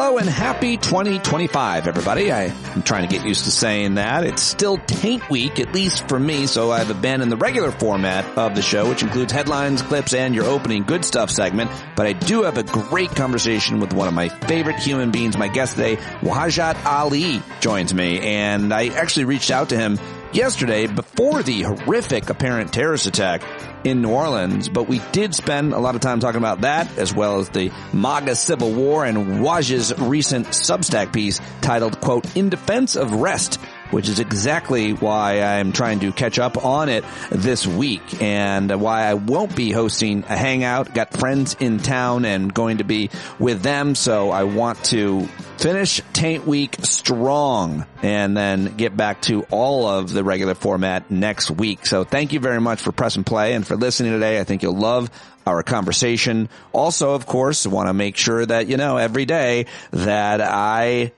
Hello and happy 2025, everybody. I'm trying to get used to saying that. It's still taint week, at least for me, so I've abandoned the regular format of the show, which includes headlines, clips, and your opening good stuff segment. But I do have a great conversation with one of my favorite human beings. My guest today, Wajahat Ali, joins me, and I actually reached out to him yesterday before the horrific apparent terrorist attack in New Orleans, but we did spend a lot of time talking about that, as well as the MAGA Civil War and Waj's recent Substack piece titled, quote, In Defense of Rest, which is exactly why I'm trying to catch up on it this week and why I won't be hosting a hangout. Got friends in town and going to be with them, so I want to finish Taint Week strong and then get back to all of the regular format next week. So thank you very much for pressing play and for listening today. I think you'll love our conversation. Also, of course, want to make sure that you know every day that I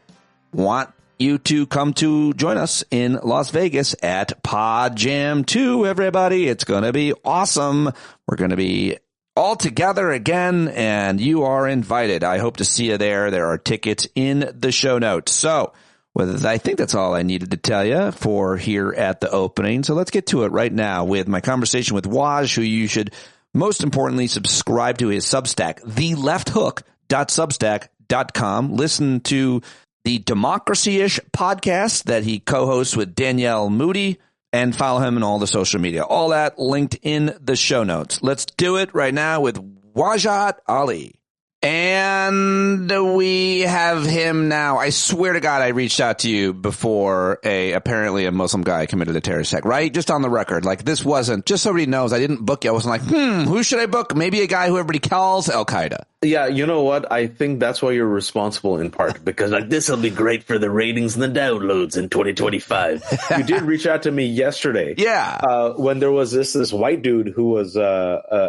want you to come to join us in Las Vegas at PODJAM 2, everybody. It's going to be awesome. We're going to be all together again, and you are invited. I hope to see you there. There are tickets in the show notes. So, I think that's all I needed to tell you for here at the opening. So let's get to it right now with my conversation with Waj, who you should most importantly subscribe to his Substack, thelefthook.substack.com. Listen to the Democracy-ish podcast that he co-hosts with DAnielle Moodie, and follow him on all the social media. All that linked in the show notes. Let's do it right now with Wajahat Ali. And we have him now. I swear to God, I reached out to you before apparently a Muslim guy committed a terrorist attack, right? Just on the record. Like, this wasn't, just so everybody knows, I didn't book you. I wasn't like, who should I book? Maybe a guy who everybody calls Al-Qaeda. Yeah, you know what? I think that's why you're responsible in part, because like this will be great for the ratings and the downloads in 2025. You did reach out to me yesterday. Yeah. When there was this white dude who was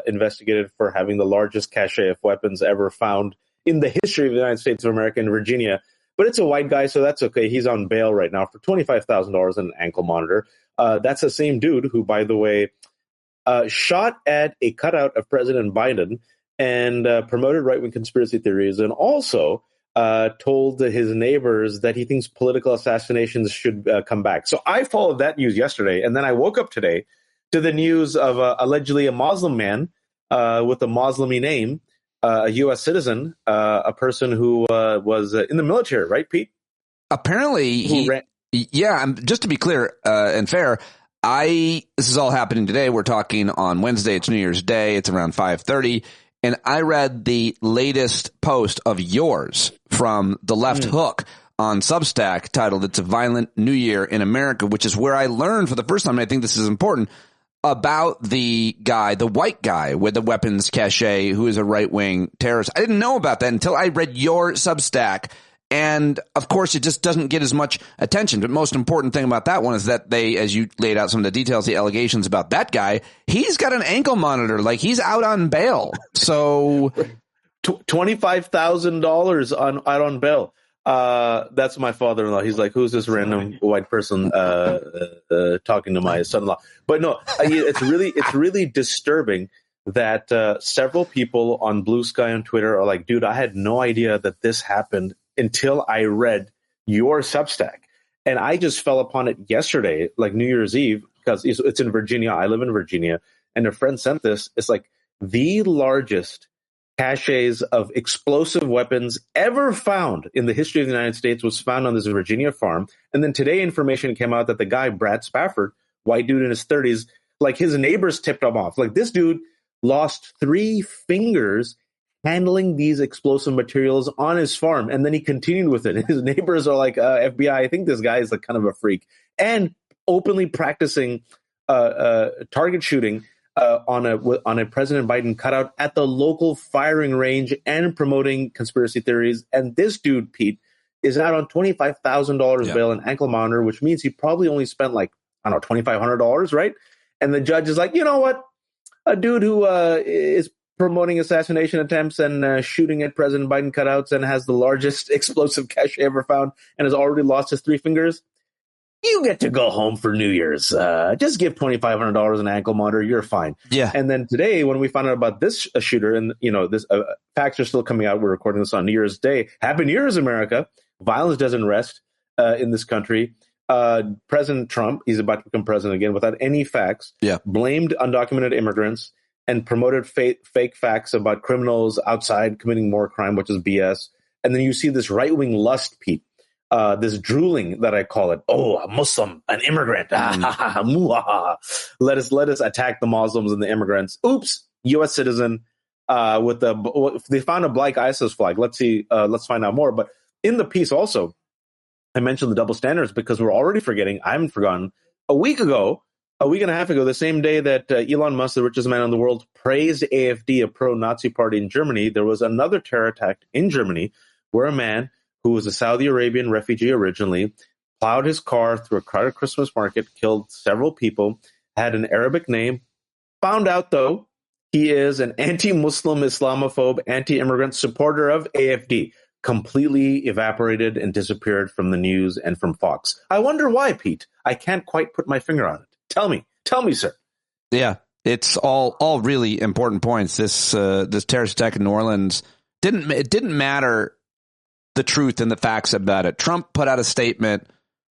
investigated for having the largest cache of weapons ever found in the history of the United States of America in Virginia. But it's a white guy, so that's okay. He's on bail right now for $25,000 and an ankle monitor. That's the same dude who, by the way, shot at a cutout of President Biden and promoted right-wing conspiracy theories, and also told his neighbors that he thinks political assassinations should come back. So I followed that news yesterday, and then I woke up today to the news of allegedly a Muslim man with a Moslem-y name, a U.S. citizen, a person who was in the military, right, Pete? Apparently, just to be clear and fair, this is all happening today. We're talking on Wednesday. It's New Year's Day. It's around 5:30. And I read the latest post of yours from the Left Hook on Substack titled It's a Violent New Year in America, which is where I learned for the first time, and I think this is important, about the guy, the white guy with the weapons cache who is a right-wing terrorist. I didn't know about that until I read your Substack. And, of course, it just doesn't get as much attention. But most important thing about that one is that they, as you laid out some of the details, the allegations about that guy, he's got an ankle monitor. Like, he's out on bail. So $25,000 out on bail. That's my father-in-law. He's like, who's this random white person talking to my son-in-law? But no, it's really disturbing that several people on Blue Sky on Twitter are like, dude, I had no idea that this happened until I read your Substack. And I just fell upon it yesterday, like New Year's Eve, because it's in Virginia. I live in Virginia. And a friend sent this. It's like the largest caches of explosive weapons ever found in the history of the United States was found on this Virginia farm. And then today information came out that the guy, Brad Spafford, white dude in his 30s, like his neighbors tipped him off. Like this dude lost 3 fingers handling these explosive materials on his farm. And then he continued with it. His neighbors are like, FBI, I think this guy is like kind of a freak. And openly practicing target shooting on a President Biden cutout at the local firing range and promoting conspiracy theories. And this dude, Pete, is out on $25,000 bail and ankle monitor, which means he probably only spent like, I don't know, $2,500, right? And the judge is like, you know what? A dude who is promoting assassination attempts and shooting at President Biden cutouts and has the largest explosive cache ever found and has already lost his 3 fingers. you get to go home for New Year's. Just give $2,500 an ankle monitor. You're fine. Yeah. And then today, when we found out about this shooter, and this facts are still coming out. We're recording this on New Year's Day. Happy New Year's, America. Violence doesn't rest in this country. President Trump, he's about to become president again without any facts. Yeah. Blamed undocumented immigrants and promoted fake facts about criminals outside committing more crime, which is BS. And then you see this right-wing lust, Pete. This drooling that I call it. Oh, a Muslim, an immigrant. Let us attack the Muslims and the immigrants. Oops, U.S. citizen. They found a black ISIS flag. Let's see. Let's find out more. But in the piece also, I mentioned the double standards because we're already forgetting. I haven't forgotten. A week and a half ago, the same day that Elon Musk, the richest man in the world, praised AfD, a pro-Nazi party in Germany, there was another terror attack in Germany where a man who was a Saudi Arabian refugee originally, plowed his car through a crowded Christmas market, killed several people, had an Arabic name, found out, though, he is an anti-Muslim, Islamophobe, anti-immigrant supporter of AfD, completely evaporated and disappeared from the news and from Fox. I wonder why, Pete. I can't quite put my finger on it. Tell me, sir. Yeah, it's all really important points. This terrorist attack in New Orleans didn't matter the truth and the facts about it. Trump put out a statement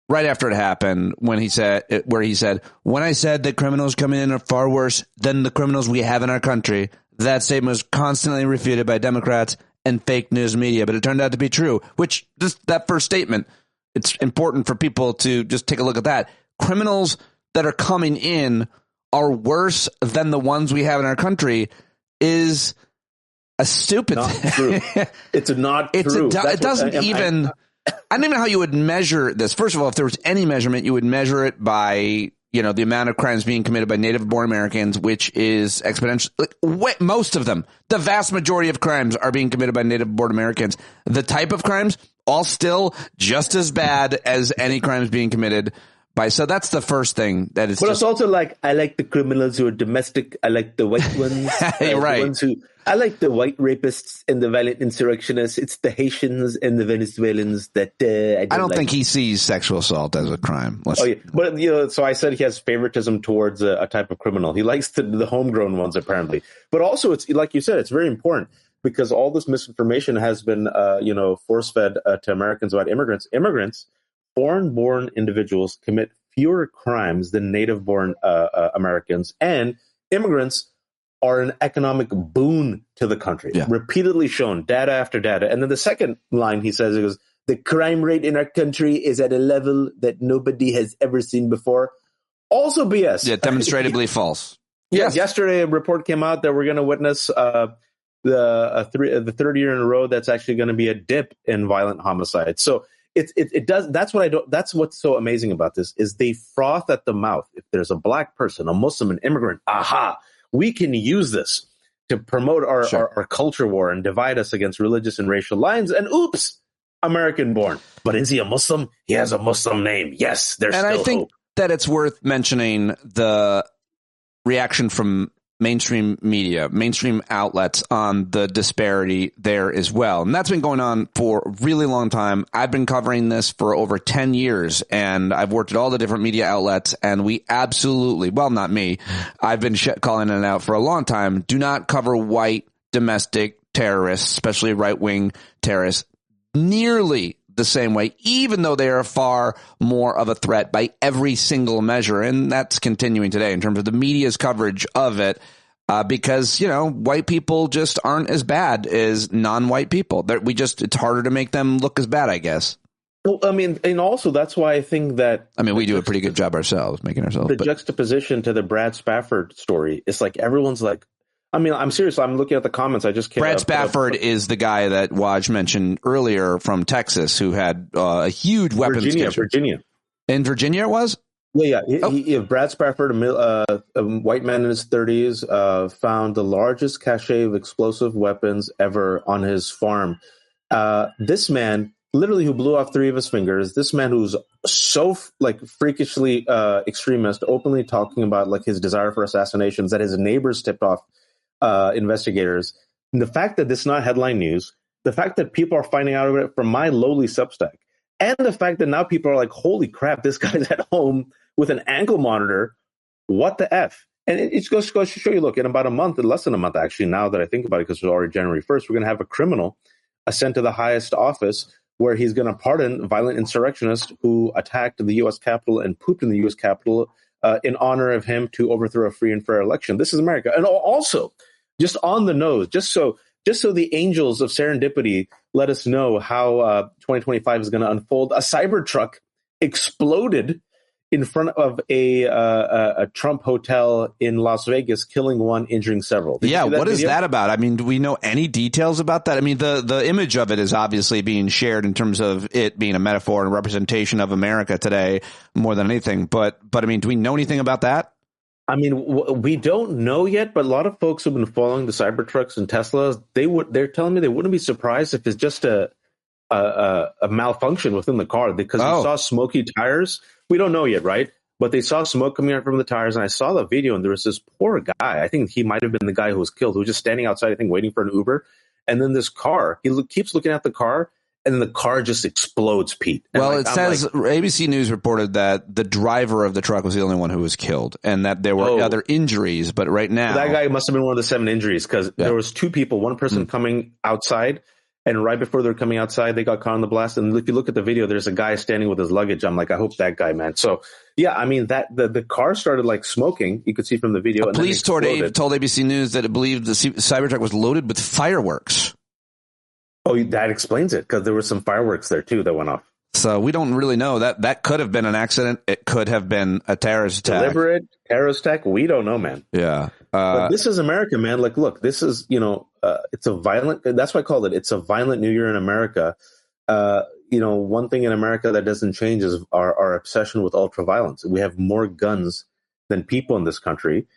right after it happened when he said, when I said that criminals coming in are far worse than the criminals we have in our country, that statement was constantly refuted by Democrats and fake news media, but it turned out to be true, which just that first statement, it's important for people to just take a look at that. Criminals that are coming in are worse than the ones we have in our country is a stupid not true. It's not true. It doesn't even. I don't even know how you would measure this. First of all, if there was any measurement, you would measure it by the amount of crimes being committed by native-born Americans, which is exponential. Most of them, the vast majority of crimes are being committed by native-born Americans. The type of crimes, all still just as bad as any crimes being committed by. So that's the first thing that is. But it's also like, I like the criminals who are domestic. I like the white ones. Right. I like the white rapists and the violent insurrectionists. It's the Haitians and the Venezuelans that I don't think he sees sexual assault as a crime. But so I said he has favoritism towards a type of criminal. He likes the homegrown ones apparently. But also, it's like you said, it's very important because all this misinformation has been force fed to Americans about immigrants. Immigrants, foreign-born individuals, commit fewer crimes than native-born Americans, and immigrants are an economic boon to the country. Yeah. Repeatedly shown, data after data. And then the second line he says, he goes, the crime rate in our country is at a level that nobody has ever seen before. Also BS. Yeah, demonstrably false. Yes. Yesterday a report came out that we're going to witness the third year in a row that's actually going to be a dip in violent homicide. So it does. That's what's so amazing about this is they froth at the mouth. If there's a black person, a Muslim, an immigrant, we can use this to promote our culture war and divide us against religious and racial lines. And oops, American born. But is he a Muslim? He has a Muslim name. Yes, there's still hope. And I think that it's worth mentioning the reaction from mainstream media, mainstream outlets on the disparity there as well. And that's been going on for a really long time. I've been covering this for over 10 years and I've worked at all the different media outlets and we absolutely, well, not me, I've been calling it out for a long time, do not cover white domestic terrorists, especially right-wing terrorists, nearly the same way, even though they are far more of a threat by every single measure. And that's continuing today in terms of the media's coverage of it, because, white people just aren't as bad as non-white people. It's harder to make them look as bad, I guess. Well, and also that's why I think that... we do a pretty good job ourselves, making ourselves... juxtaposition to the Brad Spafford story, it's like everyone's like, I'm serious. I'm looking at the comments. I just can't. Brad Spafford is the guy that Waj mentioned earlier from Texas who had a huge weapons case. Virginia. In Virginia it was? Yeah. Brad Spafford, a white man in his 30s, found the largest cache of explosive weapons ever on his farm. This man, literally who blew off 3 of his fingers, this man who's so freakishly extremist, openly talking about his desire for assassinations that his neighbors tipped off investigators. And the fact that this is not headline news, the fact that people are finding out about it from my lowly Substack, And the fact that now people are like, holy crap, this guy's at home with an ankle monitor. What the F? And it goes to show you, look, in about a month, less than a month, actually, now that I think about it, because it's already January 1st, we're going to have a criminal sent to the highest office where he's going to pardon violent insurrectionists who attacked the U.S. Capitol and pooped in the U.S. Capitol in honor of him to overthrow a free and fair election. This is America. And also, just on the nose, just so the angels of serendipity let us know how 2025 is going to unfold, a Cybertruck exploded in front of a Trump hotel in Las Vegas, killing one, injuring several. Yeah, what is that about? I mean, do we know any details about that? I mean, the image of it is obviously being shared in terms of it being a metaphor and representation of America today more than anything. But I mean, do we know anything about that? I mean, we don't know yet, but a lot of folks who've been following the Cybertrucks and Teslas, they're telling me they wouldn't be surprised if it's just a malfunction within the car, because you saw smoky tires. We don't know yet, right? But they saw smoke coming out from the tires, and I saw the video, and there was this poor guy. I think he might have been the guy who was killed, who was just standing outside, I think, waiting for an Uber. And then this car, keeps looking at the car, and then the car just explodes, Pete. And well, it says ABC News reported that the driver of the truck was the only one who was killed, and that there were other injuries. But right now, that guy must have been one of the 7 injuries, because there was 2 people, one person coming outside, and right before they're coming outside, they got caught in the blast. And if you look at the video, there's a guy standing with his luggage. I'm like, I hope that guy, man. So, yeah, I mean, that the car started like smoking. You could see from the video. Police told ABC News that it believed the Cybertruck was loaded with fireworks. Oh, that explains it, because there were some fireworks there, too, that went off. So we don't really know. That could have been an accident. It could have been a terrorist attack. Deliberate terrorist attack? We don't know, man. Yeah. But this is America, man. Like, look, this is, it's a violent, that's why I called it, it's a violent new year in America. One thing in America that doesn't change is our obsession with ultra-violence. We have more guns than people in this country.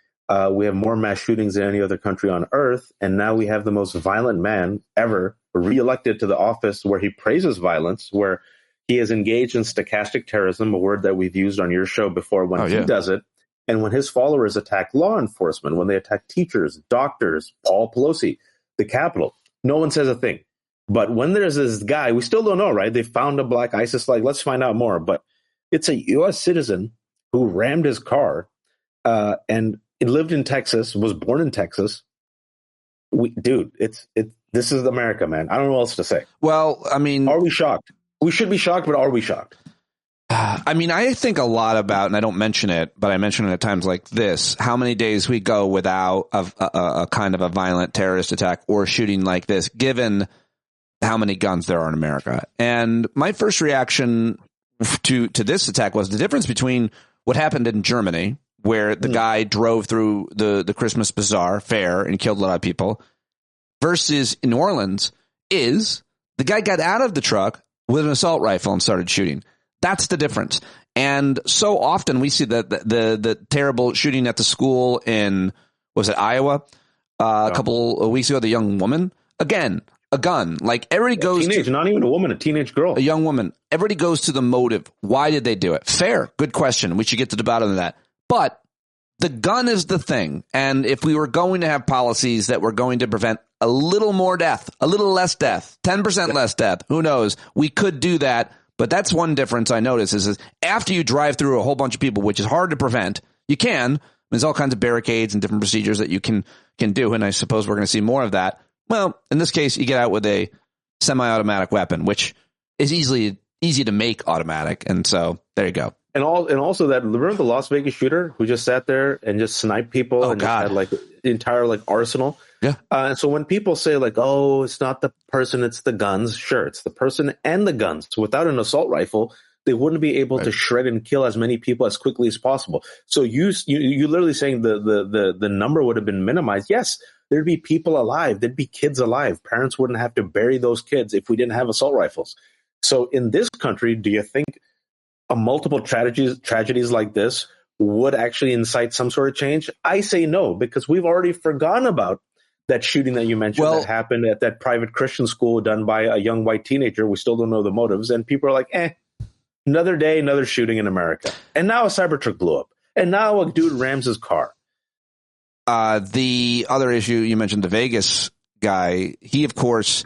We have more mass shootings than any other country on earth. And now we have the most violent man ever reelected to the office, where he praises violence, where he is engaged in stochastic terrorism, a word that we've used on your show before, when he does it. And when his followers attack law enforcement, when they attack teachers, doctors, Paul Pelosi, the Capitol, no one says a thing. But when there's this guy, we still don't know, right? They found a black ISIS, let's find out more. But it's a U.S. citizen who rammed his car and it lived in Texas, was born in Texas. This is America, man. I don't know what else to say. Well, I mean, are we shocked? We should be shocked, but are we shocked? I mean, I think a lot about, and I don't mention it, but I mention it at times like this, how many days we go without a kind of a violent terrorist attack or shooting like this, given how many guns there are in America. And my first reaction to this attack was the difference between what happened in Germany, where the guy drove through the Christmas bazaar fair and killed a lot of people, versus in New Orleans, is the guy got out of the truck with an assault rifle and started shooting. That's the difference. And so often we see that the terrible shooting at the school in, was it Iowa? A couple of weeks ago, the young woman, again, a gun. Like, everybody goes to, not even a woman, a teenage girl, a young woman. Everybody goes to the motive. Why did they do it? Fair. Good question. We should get to the bottom of that. But the gun is the thing. And if we were going to have policies that were going to prevent a little more death, a little less death, 10% less death, who knows? We could do that. But that's one difference I notice is after you drive through a whole bunch of people, which is hard to prevent, you can. There's all kinds of barricades and different procedures that you can do. And I suppose we're going to see more of that. Well, in this case, you get out with a semi-automatic weapon, which is easy to make automatic. And so there you go. And also that, remember the Las Vegas shooter who just sat there and just sniped people and just had like the entire like arsenal? Yeah. And so when people say like, oh, it's not the person, it's the guns. Sure, it's the person and the guns. So without an assault rifle, they wouldn't be able to shred and kill as many people as quickly as possible. So you literally saying the number would have been minimized. Yes, there'd be people alive. There'd be kids alive. Parents wouldn't have to bury those kids if we didn't have assault rifles. So in this country, do you think multiple tragedies like this would actually incite some sort of change? I say no, because we've already forgotten about that shooting that you mentioned that happened at that private Christian school done by a young white teenager. We still don't know the motives. And people are like, another day, another shooting in America. And now a Cybertruck blew up. And now a dude rams his car. The other issue, you mentioned the Vegas guy. He, of course,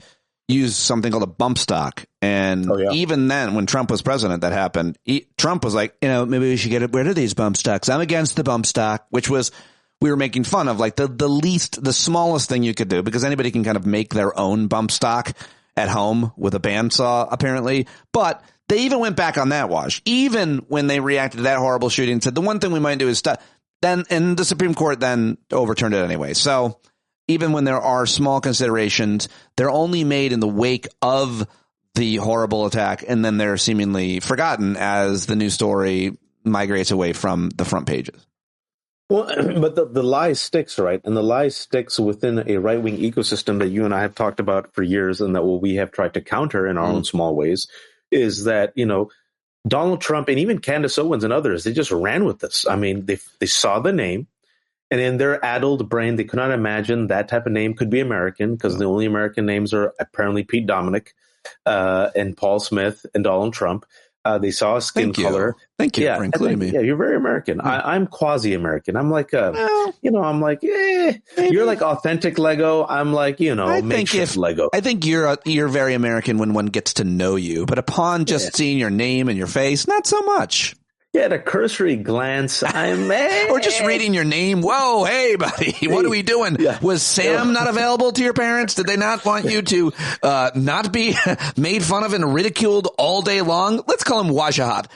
used something called a bump stock. And even then, when Trump was president, that happened. Trump was like, maybe we should get rid of these bump stocks. I'm against the bump stock, which was, we were making fun of like the smallest thing you could do, because anybody can kind of make their own bump stock at home with a bandsaw, apparently. But they even went back on that wash, even when they reacted to that horrible shooting and said, the one thing we might do is stop. Then, and the Supreme Court then overturned it anyway. So even when there are small considerations, they're only made in the wake of the horrible attack, and then they're seemingly forgotten as the news story migrates away from the front pages. Well, but the lie sticks, right? And the lie sticks within a right-wing ecosystem that you and I have talked about for years, and that what we have tried to counter in our own small ways is that, Donald Trump and even Candace Owens and others, they just ran with this. I mean, they saw the name, and in their addled brain, they could not imagine that type of name could be American, because the only American names are apparently Pete Dominic, and Paul Smith and Donald Trump. They saw a skin color. Thank you for including me. Yeah, you're very American. I'm quasi-American. I'm like, I'm like, you're like authentic Lego. I'm like, makeshift Lego. I think you're very American when one gets to know you, but upon just seeing your name and your face, not so much. Yeah, at a cursory glance, I'm or just reading your name. Whoa, hey, buddy, what are we doing? Yeah. Was Sam not available to your parents? Did they not want you to not be made fun of and ridiculed all day long? Let's call him Wajahat.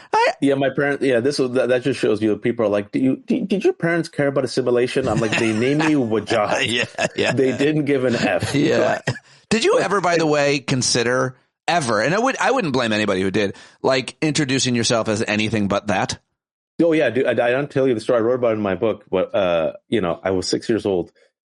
My parents. Yeah, that just shows you. People are like, did your parents care about assimilation? I'm like, they named me Wajahat. yeah. They didn't give an F. Yeah. Did you ever, by the way, consider? Ever. And I wouldn't blame anybody who did, like introducing yourself as anything but that. Oh yeah, dude. I don't tell you the story. I wrote about it in my book, but I was 6 years old,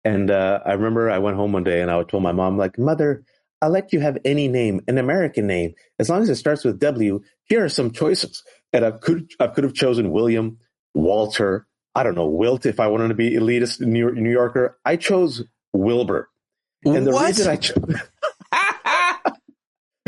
and I remember I went home one day and I told my mom, like, Mother, I'll let you have any name, an American name, as long as it starts with W. Here are some choices, and I could have chosen William, Walter, I don't know, Wilt if I wanted to be elitist New Yorker. I chose Wilbur, and the reason I chose.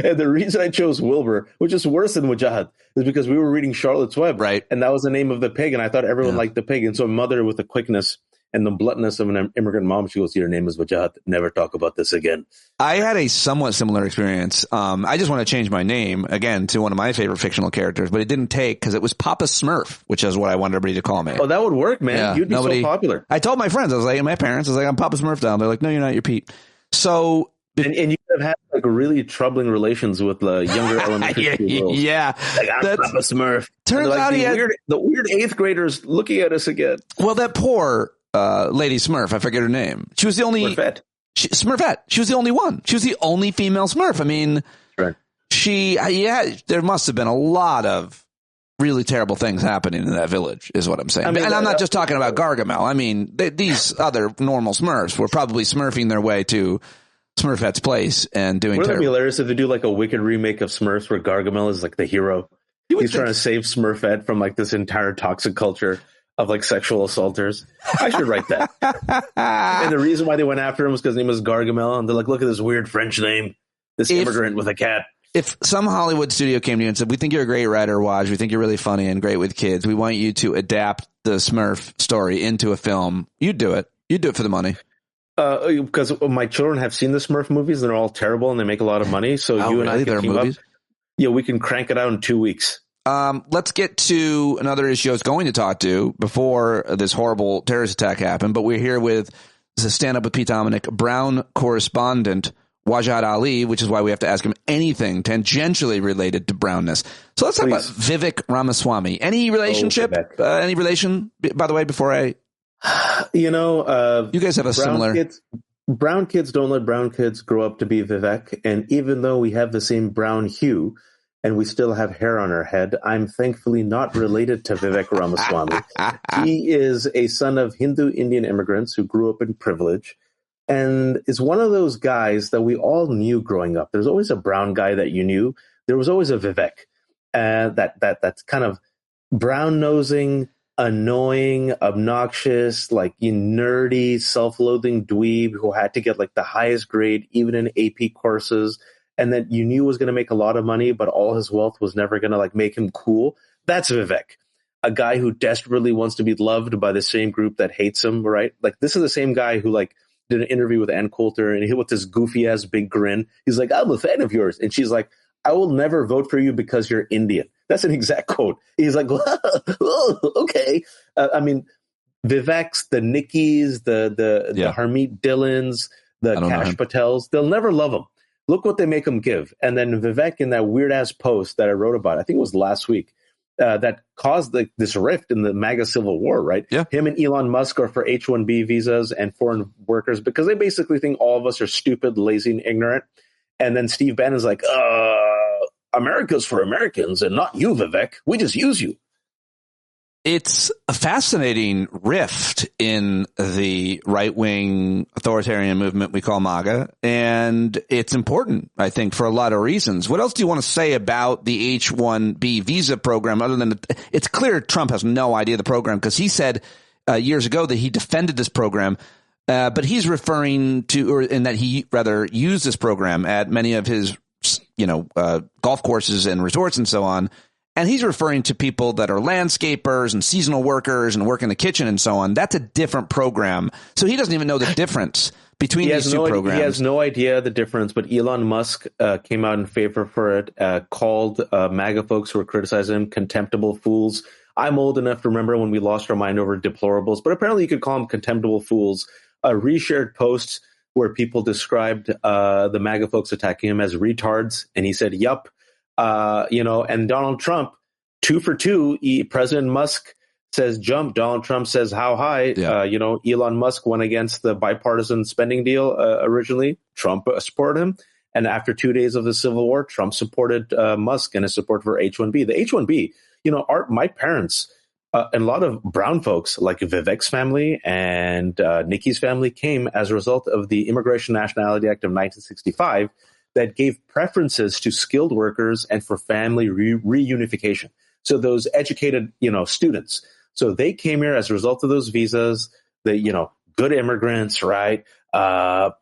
And the reason I chose Wilbur, which is worse than Wajahat, is because we were reading Charlotte's Web, right? And that was the name of the pig, and I thought everyone liked the pig. And so mother, with the quickness and the bluntness of an immigrant mom, she goes, "Your name is Wajahat. Never talk about this again." I had a somewhat similar experience. I just want to change my name again to one of my favorite fictional characters, but it didn't take because it was Papa Smurf, which is what I wanted everybody to call me. Oh, that would work, man. Yeah, you'd be so popular. I told my friends, I was like, and my parents, I was like, I'm Papa Smurf down. They're like, no, you're not. You're Pete. So. And you could have had like really troubling relations with the younger elementary school girls. Yeah, like, I'm Papa Smurf. Turns out he had the weird eighth graders looking at us again. Well, that poor lady Smurf, I forget her name. She was the only Smurfette. She was the only one. She was the only female Smurf. I mean, right. There must have been a lot of really terrible things happening in that village, is what I'm saying. And I'm not just talking about Gargamel. I mean, these other normal Smurfs were probably smurfing their way to Smurfette's place and doing. Wouldn't it be hilarious if they do like a wicked remake of Smurfs where Gargamel is like the hero? He's trying to save Smurfette from like this entire toxic culture of like sexual assaulters. I should write that. And the reason why they went after him was because his name was Gargamel, and they're like, look at this weird French name, this immigrant with a cat. If some Hollywood studio came to you and said, we think you're a great writer, Waj, we think you're really funny and great with kids, we want you to adapt the Smurf story into a film, you'd do it. You'd do it for the money. Because my children have seen the Smurf movies, and they're all terrible, and they make a lot of money. So you and I can team up. Yeah, we can crank it out in 2 weeks. Let's get to another issue I was going to talk to before this horrible terrorist attack happened, but we're here with the Stand Up with Pete Dominic Brown correspondent Wajahat Ali, which is why we have to ask him anything tangentially related to brownness. So let's talk about Vivek Ramaswamy. Any relationship? Any relation? By the way, before I. You guys have a similar. Brown kids don't let brown kids grow up to be Vivek. And even though we have the same brown hue and we still have hair on our head, I'm thankfully not related to Vivek Ramaswamy. He is a son of Hindu Indian immigrants who grew up in privilege and is one of those guys that we all knew growing up. There's always a brown guy that you knew. There was always a Vivek that's kind of brown nosing, annoying, obnoxious, like nerdy, self-loathing dweeb who had to get like the highest grade even in AP courses, and that you knew was going to make a lot of money, but all his wealth was never going to like make him cool. That's Vivek, a guy who desperately wants to be loved by the same group that hates him, right? Like this is the same guy who like did an interview with Ann Coulter, and he with this goofy ass big grin. He's like, "I'm a fan of yours," and she's like, I will never vote for you because you're Indian. That's an exact quote. He's like, oh, okay. I mean, Vivek's, the Nikkis, the Harmeet Dillons, the Kash Patels, they'll never love him. Look what they make him give. And then Vivek, in that weird-ass post that I wrote about, I think it was last week, that caused this rift in the MAGA civil war, right? Yeah. Him and Elon Musk are for H-1B visas and foreign workers because they basically think all of us are stupid, lazy, and ignorant. And then Steve Bannon's like, America's for Americans and not you, Vivek. We just use you. It's a fascinating rift in the right-wing authoritarian movement we call MAGA, and it's important, I think, for a lot of reasons. What else do you want to say about the H-1B visa program other than it's clear Trump has no idea of the program because he said years ago that he defended this program, but he's referring to, or in that he rather used this program at many of his, golf courses and resorts and so on. And he's referring to people that are landscapers and seasonal workers and work in the kitchen and so on. That's a different program. So he doesn't even know the difference between these two programs. He has no idea the difference, but Elon Musk came out in favor for it, called MAGA folks who were criticizing him contemptible fools. I'm old enough to remember when we lost our mind over deplorables, but apparently you could call them contemptible fools. Reshared posts where people described the MAGA folks attacking him as retards, and he said, yup. And Donald Trump, 2 for 2, President Musk says jump. Donald Trump says how high. Yeah. Elon Musk went against the bipartisan spending deal originally. Trump supported him. And after 2 days of the Civil War, Trump supported Musk and his support for H-1B. The H-1B, my parents and a lot of brown folks like Vivek's family and Nikki's family came as a result of the Immigration Nationality Act of 1965 that gave preferences to skilled workers and for family reunification. So those educated, students. So they came here as a result of those visas, good immigrants, right?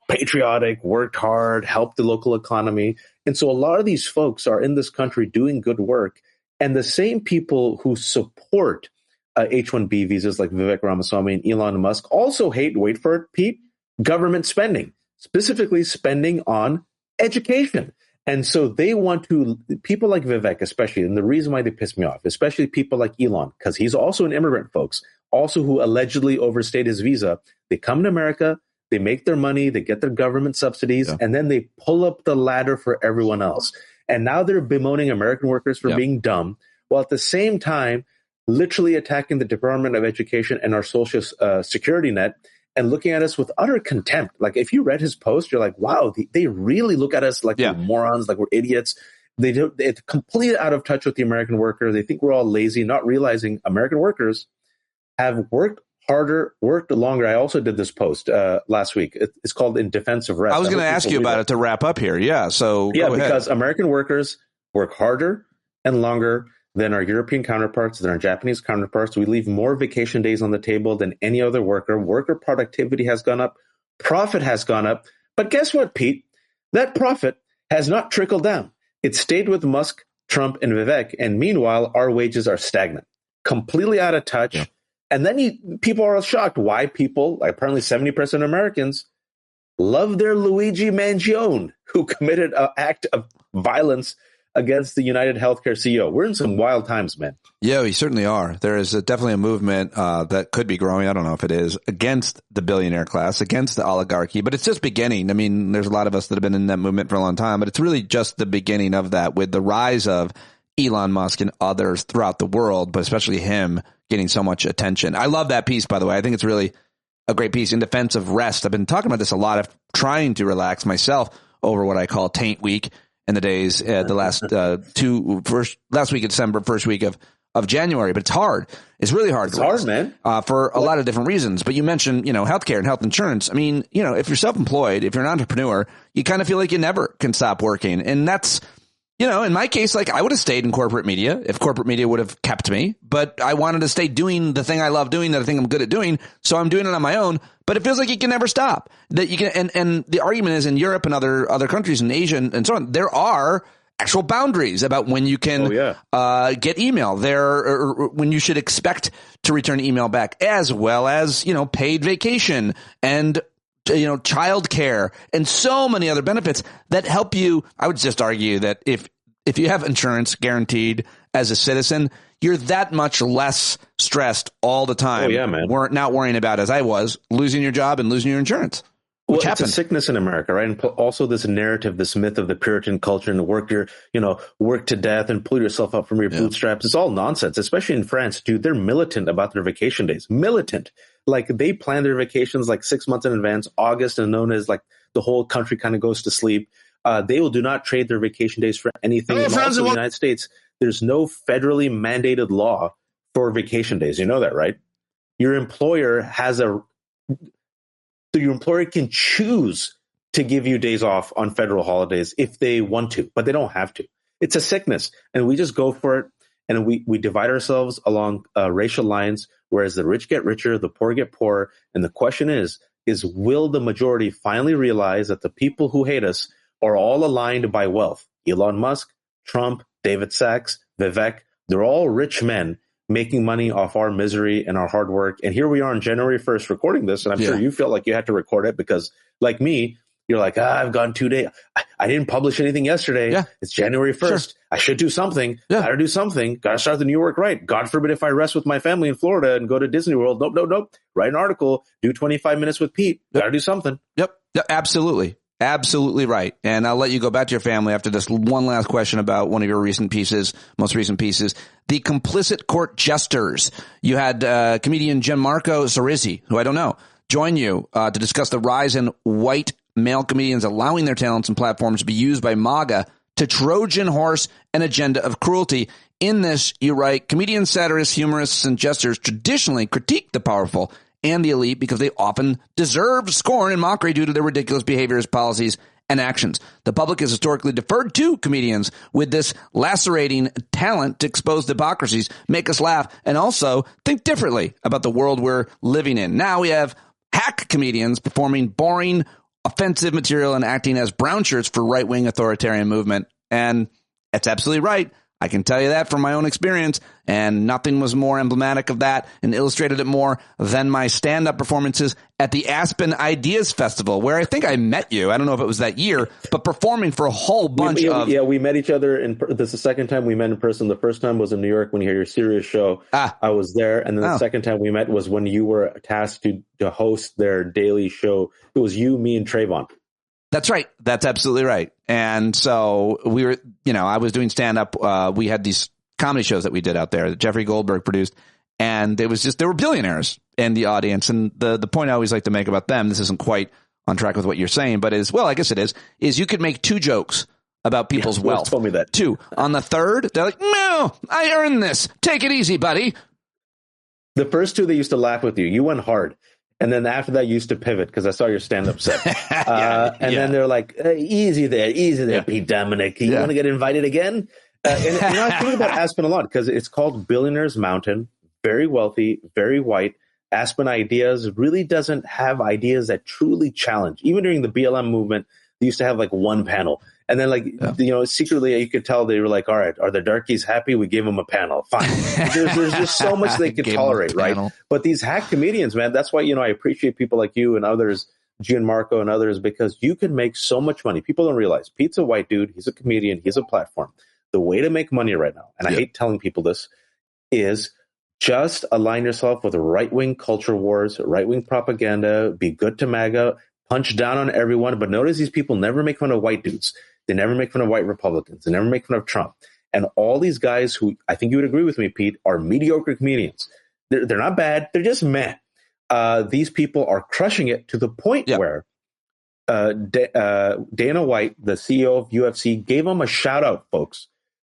Patriotic, worked hard, helped the local economy. And so a lot of these folks are in this country doing good work. And the same people who support H-1B visas like Vivek Ramaswamy and Elon Musk also hate, wait for it, Pete, government spending, specifically spending on education. And so they want to, people like Vivek especially, and the reason why they piss me off, especially people like Elon, because he's also an immigrant, folks, also who allegedly overstayed his visa. They come to America, they make their money, they get their government subsidies, and then they pull up the ladder for everyone else. And now they're bemoaning American workers for being dumb, while at the same time, literally attacking the Department of Education and our social security net, and looking at us with utter contempt. Like, if you read his post, you're like, wow, they really look at us like we're morons, like we're idiots. They're completely out of touch with the American worker. They think we're all lazy, not realizing American workers have worked harder, worked longer. I also did this post last week. It's called In Defense of Rest. I was going to ask you about it to wrap up here. Yeah. So because American workers work harder and longer than our European counterparts, than our Japanese counterparts. We leave more vacation days on the table than any other worker. Worker productivity has gone up. Profit has gone up. But guess what, Pete? That profit has not trickled down. It stayed with Musk, Trump, and Vivek. And meanwhile, our wages are stagnant, completely out of touch. Yeah. And then people are shocked why people, like apparently 70% of Americans, love their Luigi Mangione, who committed an act of violence against the United Healthcare CEO. We're in some wild times, man. Yeah, we certainly are. There is definitely a movement that could be growing. I don't know if it is, against the billionaire class, against the oligarchy, but it's just beginning. I mean, there's a lot of us that have been in that movement for a long time, but it's really just the beginning of that, with the rise of Elon Musk and others throughout the world, but especially him getting so much attention. I love that piece, by the way. I think it's really a great piece, In Defense of Rest. I've been talking about this a lot, of trying to relax myself over what I call Taint Week in the days, the last week of December, first week of January. But it's hard. It's really hard. It's hard, man. For a lot of different reasons. But you mentioned, healthcare and health insurance. I mean, if you're self-employed, if you're an entrepreneur, you kind of feel like you never can stop working. And that's, in my case, like, I would have stayed in corporate media if corporate media would have kept me, but I wanted to stay doing the thing I love doing, that I think I'm good at doing. So I'm doing it on my own, but it feels like you can never stop. That you can, and the argument is, in Europe and other countries in Asia and so on, there are actual boundaries about when you can get email there, or when you should expect to return email back, as well as, paid vacation and childcare and so many other benefits that help you. I would just argue that if if you have insurance guaranteed as a citizen, you're that much less stressed all the time. Oh, yeah, man. We're not worrying about, as I was, losing your job and losing your insurance. Which it's a sickness in America, right? And also this narrative, this myth of the Puritan culture and work to death and pull yourself up from your bootstraps. It's all nonsense, especially in France, dude. They're militant about their vacation days. Militant. Like they plan their vacations like 6 months in advance. August is known as like the whole country kind of goes to sleep. They will do not trade their vacation days for anything. And also in the United States, there's no federally mandated law for vacation days. You know that, right? Your employer your employer can choose to give you days off on federal holidays if they want to, but they don't have to. It's a sickness, and we just go for it, and we divide ourselves along racial lines, whereas the rich get richer, the poor get poorer, and the question is will the majority finally realize that the people who hate us are all aligned by wealth? Elon Musk, Trump, David Sachs, Vivek, they're all rich men making money off our misery and our hard work. And here we are on January 1st recording this. And I'm sure you felt like you had to record it because, like me, you're like, I've gone 2 days. I didn't publish anything yesterday. Yeah. It's January 1st. Sure. I should do something. Yeah. Got to do something. Got to start the new work right. God forbid if I rest with my family in Florida and go to Disney World. Nope. Write an article. Do 25 minutes with Pete. Got to do something. Yep. Absolutely. Absolutely right. And I'll let you go back to your family after this one last question about one of your most recent pieces. The complicit court jesters. You had comedian Gianmarco Cerizzi, who I don't know, join you to discuss the rise in white male comedians allowing their talents and platforms to be used by MAGA to Trojan horse an agenda of cruelty. In this, you write, comedians, satirists, humorists, and jesters traditionally critique the powerful and the elite because they often deserve scorn and mockery due to their ridiculous behaviors, policies, and actions. The public has historically deferred to comedians with this lacerating talent to expose hypocrisies, make us laugh, and also think differently about the world we're living in. Now we have hack comedians performing boring, offensive material and acting as brown shirts for right-wing authoritarian movement. And that's absolutely right. I can tell you that from my own experience, and nothing was more emblematic of that and illustrated it more than my stand-up performances at the Aspen Ideas Festival, where I think I met you. I don't know if it was that year, but performing for a whole bunch of... Yeah, we met each other. This is the second time we met in person. The first time was in New York when you had your serious show. I was there, and then the second time we met was when you were tasked to host their daily show. It was you, me, and Trayvon. That's right. That's absolutely right. And so we were, I was doing stand up. We had these comedy shows that we did out there that Jeffrey Goldberg produced. And there were billionaires in the audience. And the point I always like to make about them, this isn't quite on track with what you're saying, but I guess it is you could make 2 jokes about people's wealth. Told me that. 2. On the third, they're like, no, I earned this. Take it easy, buddy. The first 2, they used to laugh with you. You went hard. And then after that, you used to pivot because I saw your stand-up set. Then they're like, easy there, Pete Dominic. You want to get invited again? I think about Aspen a lot because it's called Billionaires Mountain, very wealthy, very white. Aspen Ideas really doesn't have ideas that truly challenge. Even during the BLM movement, they used to have like one panel. And then secretly you could tell they were like, all right, are the darkies happy? We gave them a panel. Fine. There's just so much they could tolerate, right? But these hack comedians, man, that's why, I appreciate people like you and others, Gianmarco and others, because you can make so much money. People don't realize Pete's a white dude. He's a comedian. He's a platform. The way to make money right now, and I hate telling people this, is just align yourself with right-wing culture wars, right-wing propaganda, be good to MAGA, punch down on everyone. But notice these people never make fun of white dudes. They never make fun of white Republicans. They never make fun of Trump. And all these guys who, I think you would agree with me, Pete, are mediocre comedians. They're not bad. They're just meh. These people are crushing it to the point where Dana White, the CEO of UFC, gave them a shout out, folks,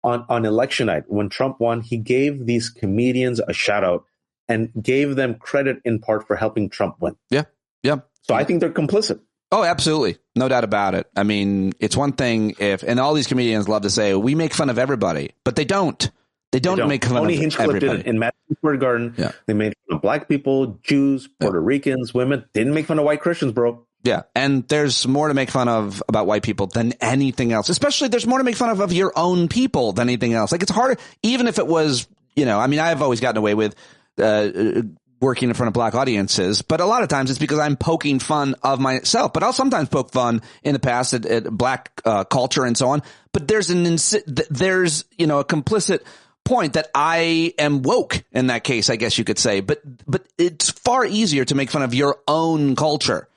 on election night. When Trump won, he gave these comedians a shout out and gave them credit in part for helping Trump win. Yeah. So I think they're complicit. Oh, absolutely. No doubt about it. I mean, it's one thing and all these comedians love to say, we make fun of everybody, but they don't. They don't make fun Tony of Hinchcliffe everybody. Did it in Madison Square Garden. Yeah. They made fun of black people, Jews, Puerto Ricans, women. They didn't make fun of white Christians, bro. Yeah. And there's more to make fun of about white people than anything else. Especially there's more to make fun of your own people than anything else. Like it's harder, even if it was, I've always gotten away with, working in front of black audiences, but a lot of times it's because I'm poking fun of myself, but I'll sometimes poke fun in the past at black culture and so on. But there's a complicit point that I am woke in that case, I guess you could say, but it's far easier to make fun of your own culture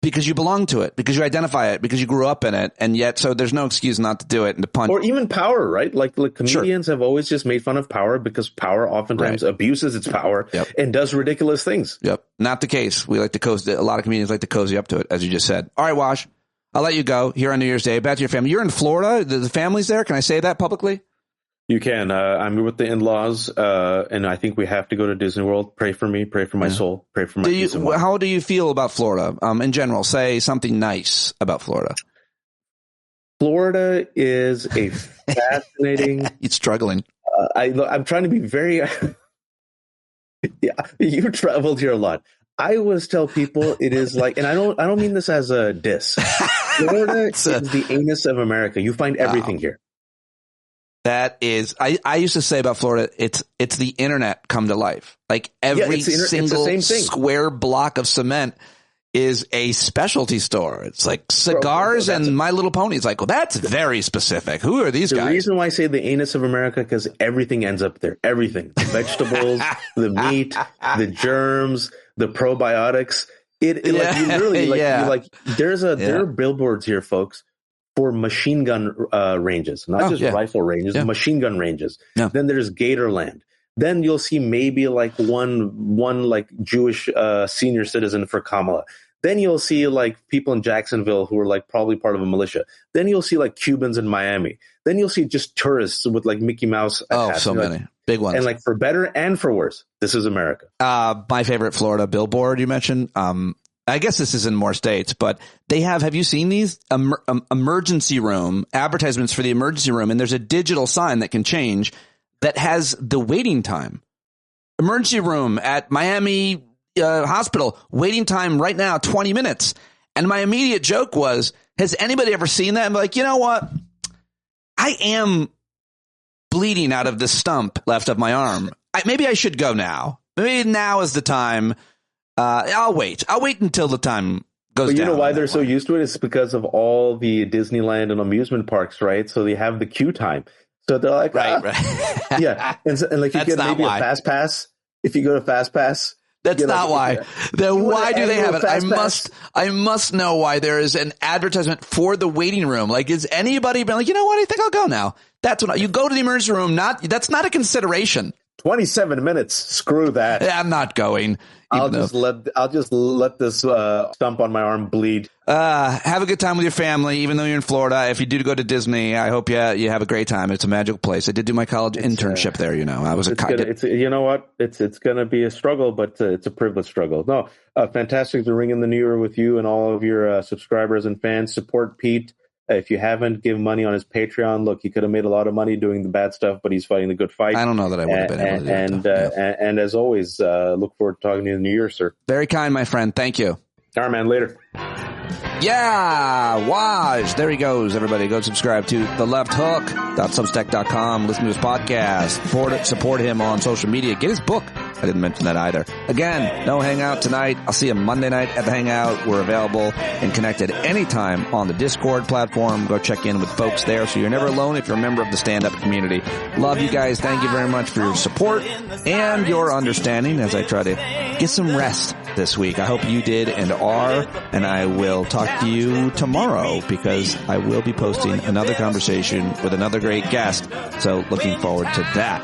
because you belong to it, because you identify it, because you grew up in it. And yet, so there's no excuse not to do it and to punch. Or even power, right? Like comedians have always just made fun of power because power oftentimes abuses its power and does ridiculous things. Yep. Not the case. We like to a lot of comedians like to cozy up to it, as you just said. All right, Wash, I'll let you go here on New Year's Day. Back to your family. You're in Florida. The family's there. Can I say that publicly? You can. I'm with the in-laws, and I think we have to go to Disney World. Pray for me. Pray for my soul. Pray for my peace of mind. How do you feel about Florida in general? Say something nice about Florida. Florida is a fascinating... You're struggling. I'm trying to be very... Yeah, you traveled here a lot. I always tell people it is like, and I don't mean this as a diss. Florida is the anus of America. You find everything here. That is, I used to say about Florida, it's the internet come to life. Like every single square block of cement is a specialty store. It's like cigars and My Little Pony. It's like, well, that's very specific. Who are these guys? The reason why I say the anus of America, because everything ends up there. Everything. The vegetables, the meat, the germs, the probiotics. Like you literally, there are billboards here, folks, for machine gun ranges, not just rifle ranges, machine gun ranges. Yeah. Then there's Gatorland. Then you'll see maybe like one like Jewish senior citizen for Kamala. Then you'll see like people in Jacksonville who are like probably part of a militia. Then you'll see like Cubans in Miami. Then you'll see just tourists with like Mickey Mouse hats. So many big ones. And like for better and for worse, this is America. My favorite Florida billboard you mentioned. I guess this is in more states, but they have you seen these emergency room advertisements for the emergency room? And there's a digital sign that can change that has the waiting time. Emergency room at Miami hospital, waiting time right now, 20 minutes. And my immediate joke was, has anybody ever seen that? I'm like, you know what? I am bleeding out of the stump left of my arm. Maybe I should go now. Maybe now is the time. I'll wait until the time goes down. But you know why they're so used to it? It's because of all the Disneyland and amusement parks, right? So they have the queue time. So they're like, right. Yeah. And like you get maybe a fast pass. If you go to fast pass. That's not why. Then why do they have it? I must know why there is an advertisement for the waiting room. Like, is anybody been like, you know what? I think I'll go now. That's what you go to the emergency room. That's not a consideration. 27 minutes. Screw that. I'm not going. I'll just let this stump on my arm bleed. Have a good time with your family, even though you're in Florida. If you do go to Disney, I hope you have a great time. It's a magical place. I did do my college internship there. You know, I was you know what? It's going to be a struggle, but it's a privileged struggle. No, fantastic to ring in the new year with you and all of your subscribers and fans. Support Pete. If you haven't, give money on his Patreon. Look, he could have made a lot of money doing the bad stuff, but he's fighting the good fight. I don't know that I would have been able to do that. And as always, look forward to talking to you in the new year, sir. Very kind, my friend. Thank you. All right, man. Later. Yeah, Waj. There he goes, everybody. Go subscribe to thelefthook.substack.com. Listen to his podcast. Support him on social media. Get his book. I didn't mention that either. Again, no hangout tonight. I'll see you Monday night at the Hangout. We're available and connected anytime on the Discord platform. Go check in with folks there so you're never alone if you're a member of the stand-up community. Love you guys. Thank you very much for your support and your understanding as I try to get some rest this week. I hope you did and are, and I will talk to you tomorrow because I will be posting another conversation with another great guest. So looking forward to that.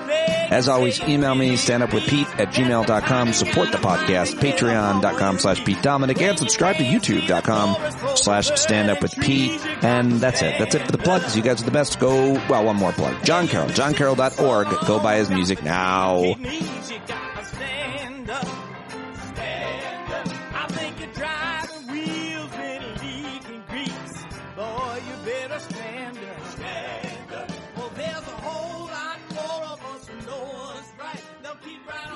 As always, email me, standupwithpete@gmail.com. Support the podcast, patreon.com/Pete Dominic, and subscribe to youtube.com/standupwithpete. And that's it. That's it for the plugs. You guys are the best. One more plug. Jon Carroll, johncarroll.org. Go buy his music now. Keep right on.